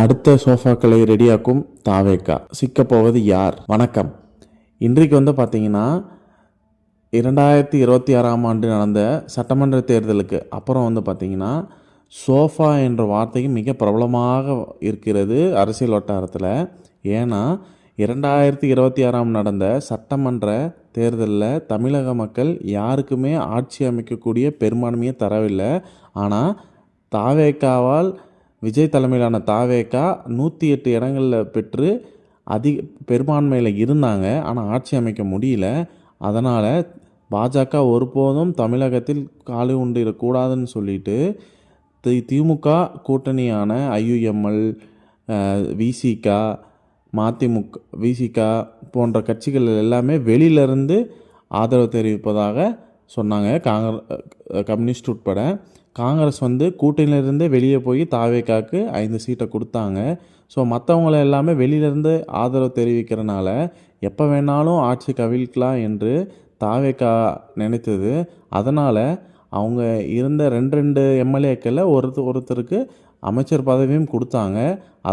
அடுத்த சோஃபாக்களை ரெடியாக்கும் தாவேக்கா. சிக்கப்போவது யார்? வணக்கம். இன்றைக்கு பார்த்தீங்கன்னா 2026ஆம் ஆண்டு நடந்த சட்டமன்ற தேர்தலுக்கு அப்புறம் பார்த்தீங்கன்னா சோஃபா என்ற வார்த்தைக்கு மிக பிரபலமாக இருக்கிறது அரசியல் வட்டாரத்தில். ஏன்னா 2026ஆம் நடந்த சட்டமன்ற தேர்தலில் தமிழக மக்கள் யாருக்குமே ஆட்சி அமைக்கக்கூடிய பெரும்பான்மையை தரவில்லை. ஆனால் தாவேக்காவால் விஜய் தலைமையிலான தாவேக்கா 108 இடங்களில் பெற்று அதிக பெரும்பான்மையில் இருந்தாங்க. ஆனால் ஆட்சி அமைக்க முடியல. அதனால் பாஜக ஒருபோதும் தமிழகத்தில் காலு உண்டிடக்கூடாதுன்னு சொல்லிட்டு திமுக கூட்டணியான ஐயுஎம்எல், விசிகா, மதிமுக, விசிகா போன்ற கட்சிகள் எல்லாமே வெளியிலிருந்து ஆதரவு தெரிவிப்பதாக சொன்னாங்க. கம்யூனிஸ்ட் உட்பட காங்கிரஸ் கூட்டணியிலிருந்தே வெளியே போய் தாவேக்காவுக்கு 5 சீட்டை கொடுத்தாங்க. ஸோ மற்றவங்கள எல்லாமே வெளியிலேருந்து ஆதரவு தெரிவிக்கிறனால எப்போ வேணாலும் ஆட்சி கவிழ்க்கலாம் என்று தாவேக்கா நினைத்தது. அதனால் அவங்க இருந்த 2 எம்எல்ஏக்களில் ஒருத்தருக்கு அமைச்சர் பதவியும் கொடுத்தாங்க.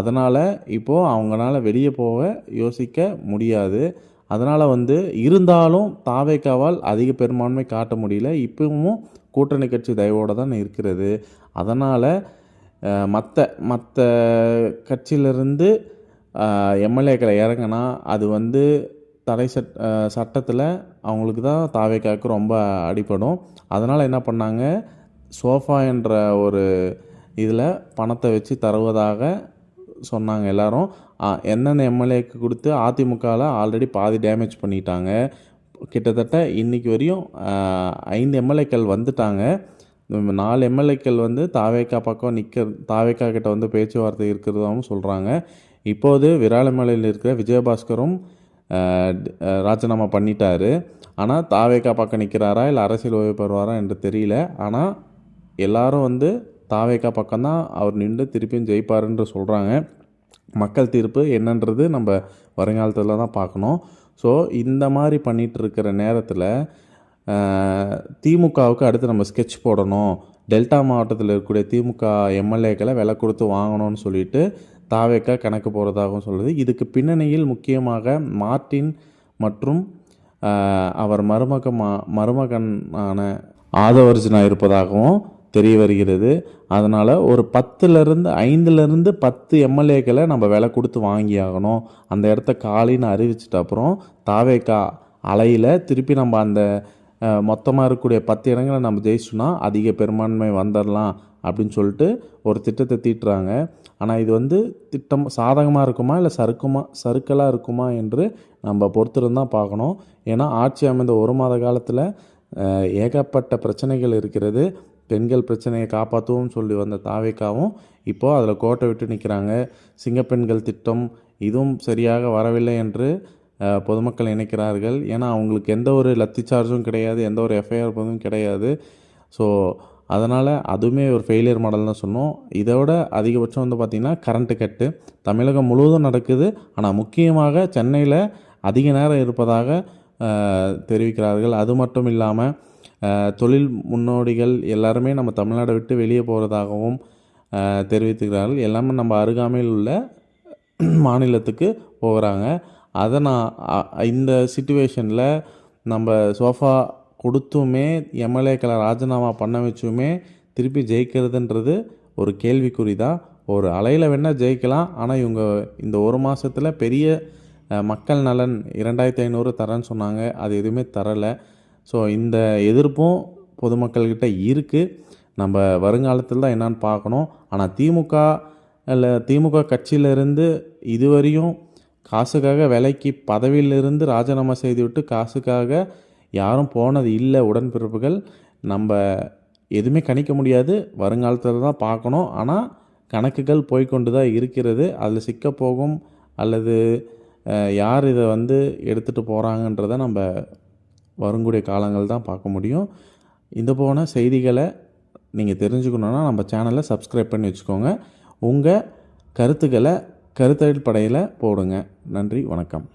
அதனால் இப்போது அவங்களால வெளியே போக யோசிக்க முடியாது. அதனால் இருந்தாலும் தாவேக்காவால் அதிக பெரும்பான்மை காட்ட முடியல. இப்பவும் கூட்டணி கட்சி தயவோடு தான் இருக்கிறது. அதனால் மற்ற கட்சியிலிருந்து எம்எல்ஏக்களை இறங்கினா அது தடை சட்டத்தில் அவங்களுக்கு தான் தாவேக்காவுக்கு ரொம்ப அடிபடும். அதனால் என்ன பண்ணாங்க, சோஃபா என்ற ஒரு இதில் பணத்தை வச்சு தருவதாக சொன்னாங்க எல்லாரும். எந்தெந்த எம்எல்ஏக்கு கொடுத்து அதிமுகவில் ஆல்ரெடி பாதி டேமேஜ் பண்ணிட்டாங்க. கிட்டத்தட்ட இன்றைக்கி வரையும் 5 எம்எல்ஏக்கள் வந்துட்டாங்க. 4 எம்எல்ஏக்கள் தாவேக்கா பக்கம் தாவேக்கா கிட்ட பேச்சுவார்த்தை இருக்கிறதாகவும் சொல்கிறாங்க. இப்போது விராலிமலையில் இருக்கிற விஜயபாஸ்கரும் ராஜினாமா பண்ணிட்டார். ஆனால் தாவேக்கா பக்கம் நிற்கிறாரா இல்லை அரசியல் ஓய்வு பெறுவாரா என்று தெரியல. ஆனால் எல்லாரும் தாவேக்கா பக்கம்தான் அவர் நின்று திருப்பியும் ஜெயிப்பாருன்று சொல்கிறாங்க. மக்கள் தீர்ப்பு என்னன்றது நம்ம வருங்காலத்தில் தான் பார்க்கணும். ஸோ இந்த மாதிரி பண்ணிகிட்டு இருக்கிற நேரத்தில் திமுகவுக்கு அடுத்து நம்ம ஸ்கெட்ச் போடணும், டெல்டா மாவட்டத்தில் இருக்கக்கூடிய திமுக எம்எல்ஏக்களை விலை கொடுத்து வாங்கணும்னு சொல்லிட்டு தாவேக்கா கணக்கு போகிறதாகவும் சொல்லுது. இதுக்கு பின்னணியில் முக்கியமாக மார்ட்டின் மற்றும் அவர் மருமகனான ஆதவர்ஜுனா இருப்பதாகவும் தெரிய வருகிறது. அதனால் ஒரு 5லேருந்து 10 எம்எல்ஏக்களை நம்ம விலை கொடுத்து வாங்கி ஆகணும். அந்த இடத்த காலின்னு அறிவிச்சிட்ட அப்புறம் தாவேக்கா அலையில் திருப்பி நம்ம அந்த மொத்தமாக இருக்கக்கூடிய 10 இடங்களை நம்ம ஜெயிச்சோன்னா அதிக பெரும்பான்மை வந்துடலாம் அப்படின்னு சொல்லிட்டு ஒரு திட்டத்தை தீட்டுறாங்க. ஆனால் இது திட்டம் சாதகமாக இருக்குமா இல்லை சறுக்கலாக இருக்குமா என்று நம்ம பொறுத்திருந்தான் பார்க்கணும். ஏன்னா ஆட்சி அமைந்த 1 மாத காலத்தில் ஏகப்பட்ட பிரச்சனைகள் இருக்கிறது. பெண்கள் பிரச்சனையை காப்பாற்றவும் சொல்லி வந்த தாவேக்காவும் இப்போது அதில் கோட்டை விட்டு நிற்கிறாங்க. சிங்கப்பெண்கள் திட்டம் இதுவும் சரியாக வரவில்லை என்று பொதுமக்கள் நினைக்கிறார்கள். ஏன்னா அவங்களுக்கு எந்த ஒரு லத்தி சார்ஜும் கிடையாது, எந்த ஒரு எஃப்ஐஆர் பதிவும் கிடையாது. ஸோ அதனால் அதுவுமே ஒரு ஃபெயிலியர் மாடல் தான் சொன்னோம். இதோட அதிகபட்சம் பார்த்திங்கன்னா கரண்ட்டு கட்டு தமிழகம் முழுவதும் நடக்குது. ஆனால் முக்கியமாக சென்னையில் அதிக நேரம் இருப்பதாக தெரிவிக்கிறார்கள். அது மட்டும் இல்லாமல் தொழில் முன்னோடிகள் எல்லாருமே நம்ம தமிழ்நாடை விட்டு வெளியே போகிறதாகவும் தெரிவித்துக்கிறார்கள். எல்லாமே நம்ம அருகாமையில் உள்ள மாநிலத்துக்கு போகிறாங்க. அதை இந்த சிச்சுவேஷனில் நம்ம சோஃபா கொடுத்துமே எம்எல்ஏக்களை ராஜினாமா பண்ண வச்சுமே திருப்பி ஜெயிக்கிறதுன்றது ஒரு கேள்விக்குறி தான். ஒரு அலையில் வேணால் ஜெயிக்கலாம். ஆனால் இவங்க இந்த 1 மாதத்தில் பெரிய மக்கள் நலன் 2500 தரேன்னு சொன்னாங்க. அது எதுவுமே தரலை. ஸோ இந்த எதிர்ப்பும் பொதுமக்கள்கிட்ட இருக்குது. நம்ம வருங்காலத்தில் தான் என்னான்னு பார்க்கணும். ஆனால் திமுக கட்சியிலிருந்து இதுவரையும் காசுக்காக விலைக்கு பதவியிலிருந்து ராஜினாமா செய்துவிட்டு காசுக்காக யாரும் போனது இல்லை உடன்பிறப்புகள். நம்ம எதுவுமே கணிக்க முடியாது, வருங்காலத்தில் தான் பார்க்கணும். ஆனால் கணக்குகள் போய்கொண்டு தான் இருக்கிறது. அதில் சிக்கப்போகும் அல்லது யார் இதை எடுத்துகிட்டு போகிறாங்கன்றதை நம்ம வருங்கூடிய காலங்கள் தான் பார்க்க முடியும். இந்த போன செய்திகளை நீங்கள் தெரிஞ்சுக்கணுன்னா நம்ம சேனலை சப்ஸ்கிரைப் பண்ணி வச்சுக்கோங்க. உங்கள் கருத்துக்களை கருத்தடிப்படையில் போடுங்க. நன்றி, வணக்கம்.